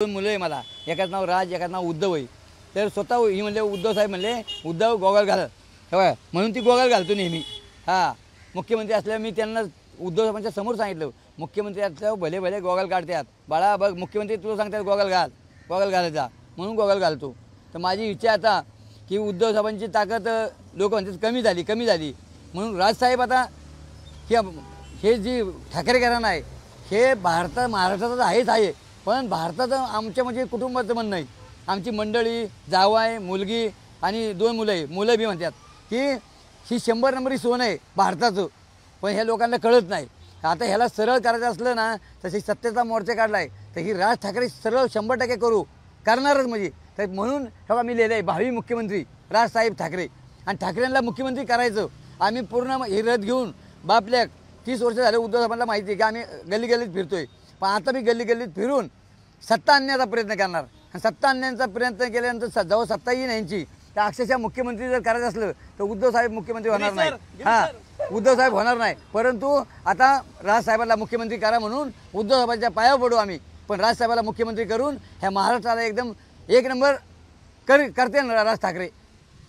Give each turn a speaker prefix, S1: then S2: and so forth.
S1: दोन मुलं आहे मला, एकाचं नाव राज, एकाचं नाव उद्धव आहे. तर स्वतः ही म्हणले उद्धव साहेब म्हणले उद्धव गॉगल घाल तेव्हा, म्हणून ती गॉगल घालतो नेहमी. हां, मुख्यमंत्री असल्यावर मी त्यांना उद्धव साहेबांच्या समोर सांगितलं, मुख्यमंत्री असल्यावर भले भले गॉगल काढतात, बाळा बघ मुख्यमंत्री तुला सांगतात गॉगल घाल, गॉगल घालायचा, म्हणून गॉगल घालतो. तर माझी इच्छा आता की उद्धव साहेबांची ताकद लोक म्हणतात कमी झाली म्हणून राजसाहेब आता हे जी ठाकरे घराणं आहे हे महाराष्ट्राचं आहेच आहे, पण भारताचं आमच्या म्हणजे कुटुंबाचं म्हणणं नाही. आमची मंडळी, जावई, मुलगी आणि 2 मुलं आहे, मुलं बी म्हणतात की ही 100 नंबरी सोन आहे भारताचं, पण ह्या लोकांना कळत नाही. आता ह्याला सरळ करायचं असलं ना तशी सत्तेचा मोर्चा काढला आहे तर ही राज ठाकरे सरळ 100% करणारच म्हणजे. तर म्हणून हे मी लिहिलं आहे भावी मुख्यमंत्री राजसाहेब ठाकरे, आणि ठाकरेंना मुख्यमंत्री करायचं. आम्ही पूर्ण ही रथ घेऊन बापल्या 30 वर्ष झाले उद्धव साहेबांना माहिती आहे की आम्ही गल्लीगल्लीत फिरतोय, पण आता मी गल्लीगल्लीत फिरून सत्ता आणण्याचा प्रयत्न करणार. आणि सत्ता आणण्याचा प्रयत्न केल्यानंतर जेव्हा सत्ता येईल यांची तर अक्षरशः मुख्यमंत्री जर करायचं असलं तर उद्धव साहेब मुख्यमंत्री होणार नाही. हां, उद्धव साहेब होणार नाही, परंतु आता राजसाहेबांना मुख्यमंत्री करा म्हणून उद्धव साहेबांच्या पायावर पडू आम्ही, पण राजसाहेबाला मुख्यमंत्री करून ह्या महाराष्ट्राला एकदम 1 नंबर करते ना राज ठाकरे.